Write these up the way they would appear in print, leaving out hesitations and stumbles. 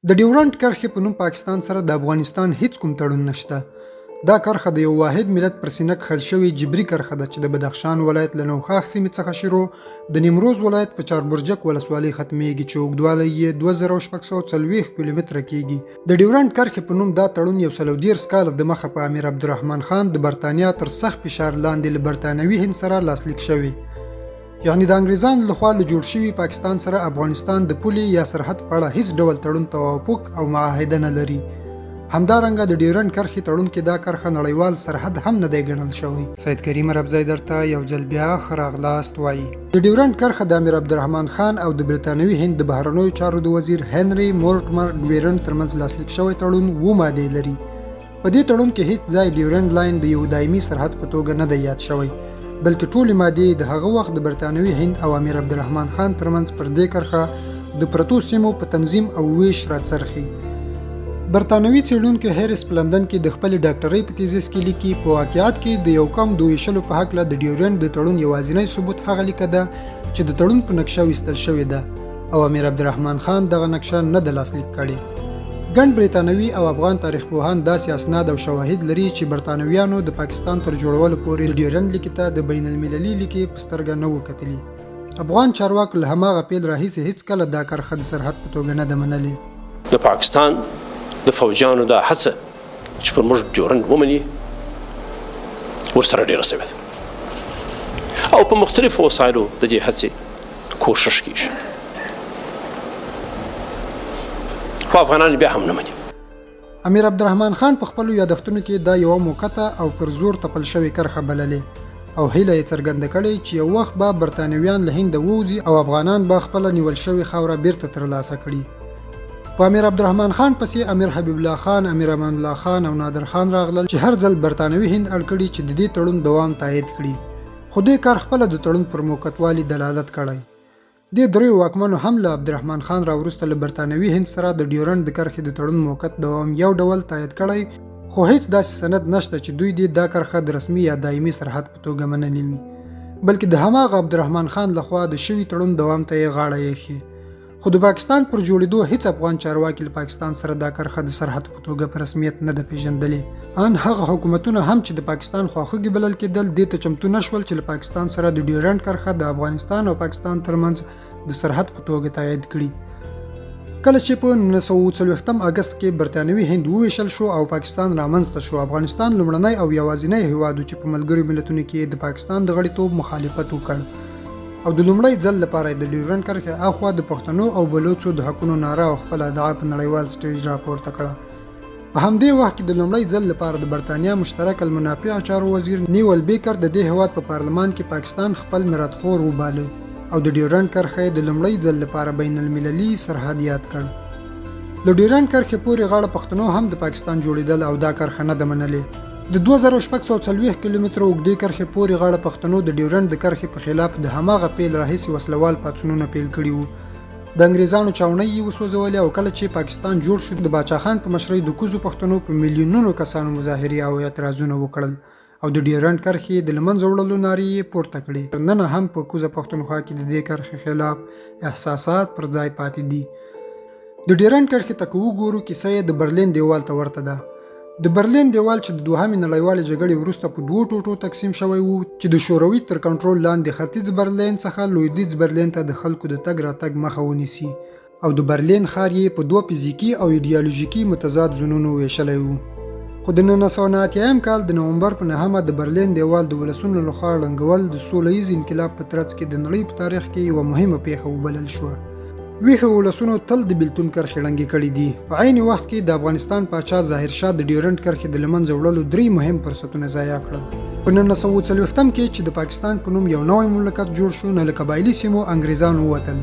د ډیورنډ کرښې په نوم پاکستان سره د افغانستان هیڅ کوم تړون نشته. دا کرښه د یو واحد ملت پر سینه کښل شوې جبري کرښه ده چې د بدخشان ولایت له نوخاخ سیمې څخه شروع د نیمروز ولایت په چاربرجک ولسوالۍ ختمیږي چې اوږدوالی یې 2640 کیلومتره کیږي. د ډیورنډ کرښې په نوم دا تړون 130 کاله د مخه په امیر عبدالرحمن خان د برتانیا تر سخت فشار لاندې له برتانوي هند سره لاسلیک شوی. یعنی د انګریزانو لخوا له جوړ شوي پاکستان سره افغانستان د پولې یا سرحد په اړه هیڅ ډول تړون توافق او معاهده نه لري. همدارنګه د ډیورنډ کرښې تړون کې دا کرښه نړیوال سرحد هم نه دی ګڼل شوی. سید کریم ربزی درته یو ځل بیا ښه راغلاست وایي. د ډیورنډ کرښه د امیر عبدالرحمن خان او د برتانوي هند د بهرنیو چارو د وزیر هنري مورټمر ډیورنډ ترمنځ لاسلیک شوی تړون 7 مادې لري. په دې تړون کې هیڅ ځای ډیورنډ لاین د یو دایمي سرحد په توګه نه دی یاد شوی، بلکې ټولې مادې د هغه وخت د برتانوي هند او امیر عبدالرحمن خان ترمنځ پر دې کرښه د پرتو سیمو په تنظیم او ویش راڅرخي. برتانوي څېړونکي هیرس په لندن کې د خپلې ډاکټرۍ په تیزیس کې لیکي په واقعیت کې د یو کم 2 په هکله د ډیورنډ د تړون یوازینی ثبوت هغه لیکه ده چې د تړون په نقشه ویستل شوې ده او امیر عبدالرحمن خان دغه نقشه نه ده لاسلیک کړې. ګڼ برتانوي او افغان تاریخ پوهان داسې اسناد او شواهد لري چې برتانویانو د پاکستان تر جوړولو پورې د ډیورنډ لیکې ته د بین المللي لیکې په سترګه نه و کتلي. افغان چارواکو له هماغه پیل راهیسې هیڅکله دا کرښه د سرحد په توګه نه ده منلې. د پاکستان د فوجیانو دا هڅه چې پر موږ ډیورنډ ومني ورسره ډېره سوې ده او په مختلفو وسایلو د دې هڅې کوشش کیږي، خو افغانان بیا هم نه مني. امیر عبدالرحمن خان په خپلو یادښتونو کې دا یوه موقته او پر زور تپل شوې کرښه بللې او هیله یې څرګنده کړې چې یو وخت به برتانویان له هنده ووځي او افغانان به خپله نیول شوې خاوره بیرته ترلاسه کړي. په امیر عبدالرحمن خان پسې امیر حبیب الله خان، امیر امان الله خان او نادر خان راغلل چې هر ځل برتانوي هند اړ کړي چې د دې تړون دوام تایید کړي، خو دې کار خپله د تړون پر موقتوالي دلالت کړی. دې دریو واکمنو هم له عبدالرحمن خان راوروسته له برتانوي هند سره د ډیورنډ د کرښې د تړون موقت دوام یو ډول تایید کړی، خو هیڅ داسې سند نشته چې دوی دې دا کرښه د رسمي یا دایمي سرحد په توګه منلې وي، بلکې د هماغه عبدالرحمن خان لخوا د شوي تړون دوام ته یې غاړه ایښې. خو د پاکستان پر جوړېدو هیڅ افغان چارواکي له پاکستان سره دا کرښه د سرحد په توګه په رسمیت نه ده پیژندلې. ان هغه حکومتونه هم چې د پاکستان خواخوږي بلل کېدل دې ته چمتو نشول چې له پاکستان سره د ډیورنډ کرښه د افغانستان او پاکستان ترمنځ د سرحد په توګه تایید کړي. کله چې په 1940 اگست کې برتانوي هند وویشل شو او پاکستان رامنځته شو، افغانستان لومړنی او یوازینی هیواد چې په ملګرو ملتونو کې د پاکستان د غړیتوب مخالفت وکړ او د لومړی ځل لپاره د ډیورنډ کرښې اخوا د پښتنو او بلوڅو د حقونو ناره او خپل ادعا په نړیوال سټیج راپورته کړه. په همدې وخت کې د لومړی ځل لپاره د برتانیا مشترک المنافع چارو وزیر نیول بیکر د دې هیواد په پارلمان کې پاکستان خپل میراثخور وباله او د ډیورنډ کرښې د لومړی ځل لپاره بین المللي سرحد یاد کړ. له ډیورنډ کرښې پورې غاړه پښتنو هم د پاکستان جوړېدل او دا کرښه نه ده منلې. د 2640 کیلومتره اوږدې کرښې پورې غاړه پښتنو د ډیورنډ د کرښې په خلاف د هماغه پیل راهیسې وسلوال پاڅونونه پیل کړي وو. د انګریزانو چاونۍ یې وسوځولې او کله چې پاکستان جوړ شو د باچا خان په مشرۍ د کوزو پښتنو په میلیونونو کسانو مظاهرې او اعتراضونه وکړل او د ډیورنډ کرښې د لمنځه وړلو نارې یې پورته کړې. نن هم په کوزه پښتونخوا کې د دې کرښې خلاف احساسات پر ځای پاتې دي. د ډیورنډ کرښې ته که وګورو کیسه یې د برلین دیوال ته ورته ده. د برلین دیوال چې د دوهمې نړیوالې جګړې وروسته په 2 ټوټو تقسیم شوی وو چې د شوروي تر کنټرول لاندې ختیځ برلین څخه لویدیځ برلین ته د خلکو د تګ راتګ مخه ونیسي او د برلین ښار یې په 2 فزیکي او ایډیالوژیکي متضاد زونونو ویشلی وو. خو د 1990 کال د نومبر په 9 د برلین دیوال د ولسونو لخوا ړنګول د سوله ییز انقلاب په ترڅ کې د نړۍ په تاریخ کې یوه مهمه پیښه وبلل شوه. ویښه ولسونو تل د بیلتون کرښې ړنګې کړي دي. په عین وخت کې د افغانستان پاچا ظاهر شاه د ډیورنډ کرښې د لمنځه وړلو 3 مهم فرصتونه ضایع کړل. په 1940 کې چې د پاکستان په نوم یو نوی مملکت جوړ شو، نه له قبایلي سیمو انګریزان ووتل.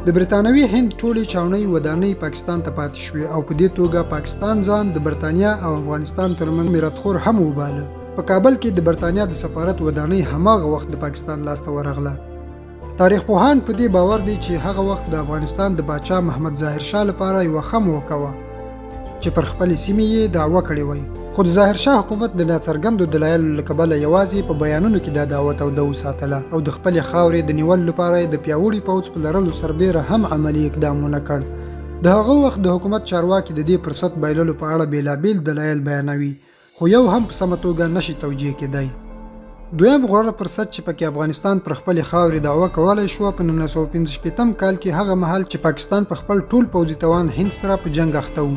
د برتانوي هند ټولې چاونۍ ودانۍ پاکستان ته پاتې شوې او په دې توګه پاکستان ځان د برتانیا او افغانستان ترمنځ میراثخور هم وباله. په کابل کې د برتانیا د سفارت ودانۍ هماغه وخت د پاکستان لاسته ورغله. تاریخ پوهان په دې باور دي چې هغه وخت د افغانستان د باچا محمد ظاهر شاه لپاره یوه ښه موقع وه چې پر خپلې سیمې یې دعوه کړې وای. خو د ظاهر شاه حکومت د ناڅرګندو دلایلو له کبله یوازې په بیانونو کې دا دعوه توده وساتله او د خپلې خاورې د نیولو لپاره یې د پیاوړي پوځ په لرلو سربیره هم عملي اقدام ونه کړ. د هغه وخت د حکومت چارواکي د دې فرصت بایللو په اړه بیلابیل دلایل بیانوي، خو یو هم په سمه توګه نشي توجیه کېدی. دویم غوره فرصت چې پکې افغانستان پر خپلې خاورې دعوه کولی شوه په 1965 کال کې هغه مهال چې پاکستان په خپل ټول پوځي توان هند سره په جنګ اخته و.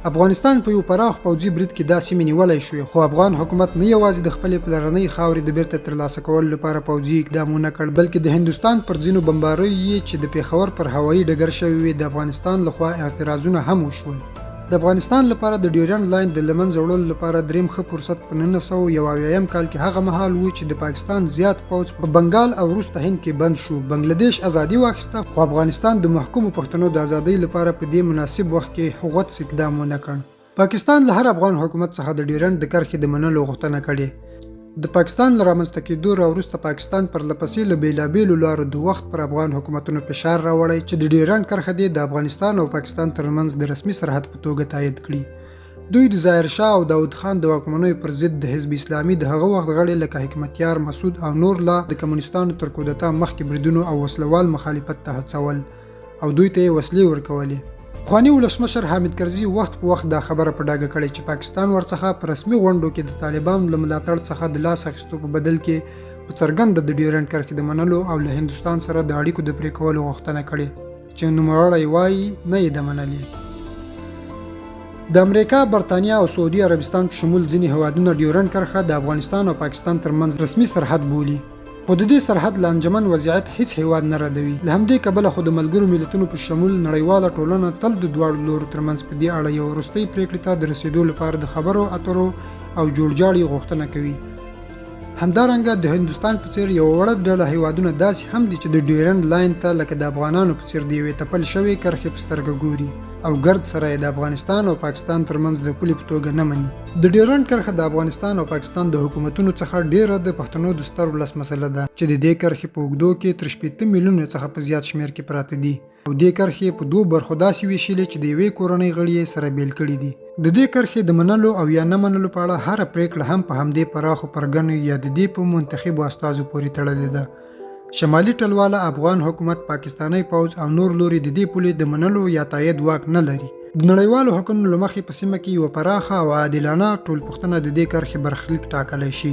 افغانستان په یو پراخ پوځي برید کې دا سیمې نیولی شوې، خو افغان حکومت نه یوازې د خپلې پلرنۍ خاورې د بیرته ترلاسه کولو لپاره پوځي اقدام ونه کړ، بلکې د هندوستان پر ځینو بمباریو یې چې د پیښور پر هوایي ډګر شوې وې د افغانستان لخوا اعتراضونه هم وشول. د افغانستان لپاره د ډیورنډ لاین د له منځه وړلو لپاره دریم ښه فرصت په 1991 کال کې هغه مهال و چې د پاکستان زیات پوځ په بنګال او وروسته هند کې بند شو. بنگلاديش ازادي واخیسته، خو افغانستان د محکومو پښتنو د ازادۍ لپاره په دې مناسب وخت کې هغوڅ اقدام ونه کړ. پاکستان له هر افغان حکومت څخه د ډیورنډ د کرښې د منلو غوښتنه کړې. د پاکستان له رامنځته کېدو وروسته پاکستان پر لپسې له بیلابیلو لارو د وخت پر افغان حکومتونو فشار راوړی چې د ډیورنډ کرښه دې د افغانستان او پاکستان ترمنځ د رسمي سرحد په توګه تایید کړي. دوی د ظاهر شاه او داود خان د واکمنیو پر ضد د حزب اسلامي د هغه وخت غړي لکه حکمتیار، مسعود او نور لا د کمونیستانو تر کودتا مخکې بریدونو او وسلوال مخالفت ته هڅول او دوی ته یې وسلې ورکولې. پخواني ولسمشر حامد کرزي وخت په وخت دا خبره په ډاګه کړې چې پاکستان ورڅخه په رسمي غونډو کې د طالبانو له ملاتړ څخه د لاس اخیستو په بدل کې په څرګنده د ډیورنډ کرښې د منلو او له هندوستان سره د اړیکو د پرې کولو غوښتنه کړې چې نوموړی وایي نه یې ده منلې. د امریکا، برطانیا او سعودي عربستان په شمول ځینې هیوادونه ډیورنډ کرښه د افغانستان او پاکستان ترمنځ رسمي سرحد بولي، خو د دې سرحد له انجمن وضعیت هیڅ هیواد نه ردوي. له همدې کبله خو د ملګرو ملتونو په شمول نړیواله ټولنه تل د دواړو لورو ترمنځ په دې اړه یو وروستۍ پریکړې ته د رسیدو لپاره د خبرو اترو او جوړجاړي غوښتنه کوي. همدارنګه د هندوستان په څیر یو وړه ډله هیوادونه داسې هم دي چې د ډیورنډ لاین ته لکه د افغانانو په څیر د یوې تپل شوې کرښې په سترګه ګوري او ګرد سره یې د افغانستان او پاکستان ترمنځ د پولې په توګه نه مني. د ډیورنډ کرښه د افغانستان او پاکستان د حکومتونو څخه ډیره د پښتنو د ستر ولس مسله ده چې د دې کرښې په اوږدو کې تر 80 میلیونه څخه په زیات شمېر کې پراته دي او دې کرښې په دوه برخو داسې ویشلې چې د یوې کورنۍ غړي یې سره بیل کړي دي. د دې کرښې د منلو او یا نه منلو په اړه هر پریکړه هم په همدې پراخو پرګنو یا د دې په منتخبو استازو پورې تړلې ده. شمالي ټلواله افغان حکومت، پاکستاني پوځ او نور لوري د دې پولې د منلو یا تایید واک نه لري. د نړیوالو حقوقو له مخې په سیمه کې یو پراخه او عادلانه ټولپوښتنه د دې کرښې برخلیک ټاکلی شي،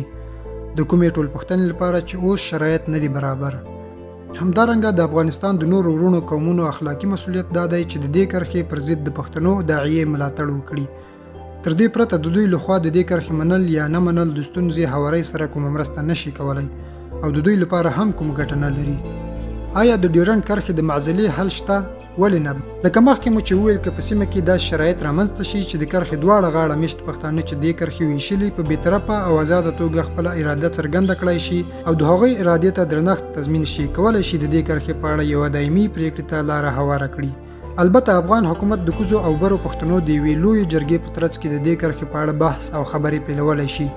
د کومې ټولپوښتنې لپاره چې اوس شرایط نه دي برابر. همدارنګه د افغانستان د نورو وروڼو قومونو اخلاقي مسؤلیت دا دی چې د دې کرښې پر ضد د پښتنو داعیې ملاتړ وکړي. تر دې پرته د دوی لخوا د دې کرښې منل یا نه منل د ستونزې هوارۍ سره کومه مرسته نشي کولی او د دوی لپاره هم کوم ګټه نه لري. آیا د ډیورنډ کرښې د معزلې حل شته؟ ولې نه؟ لکه مخکې مو چې وویل که په سیمه کې دا شرایط رامنځته شي چې د کرښې دواړه غاړه میشت پښتانه چې دې کرښې ویشلي په بېطرفه او آزاده توګه خپله اراده څرګنده کړی شي او د هغوی ارادې ته درنښت تضمین شي، کولی شي د دې کرښې په اړه یوه دایمي پریکړې ته لاره هواره کړي. البته افغان حکومت د کوزو او برو پښتنو د یوې لویې جرګې په ترڅ کې د دې کرښې په اړه بحث او خبرې پیلولی شي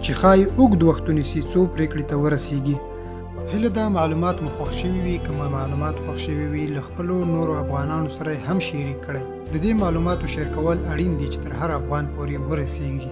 چې ښایي اوږد وخت ونیسي څو پریکړې ته ورسیږي. هیله ده معلومات مو خوښ شوي وي. که معلومات خوښ شوي وي له خپلو نورو افغانانو سره هم شریک کړئ. د دې معلوماتو شیر کول اړین دي چې تر هر افغان پورې ورسیږي.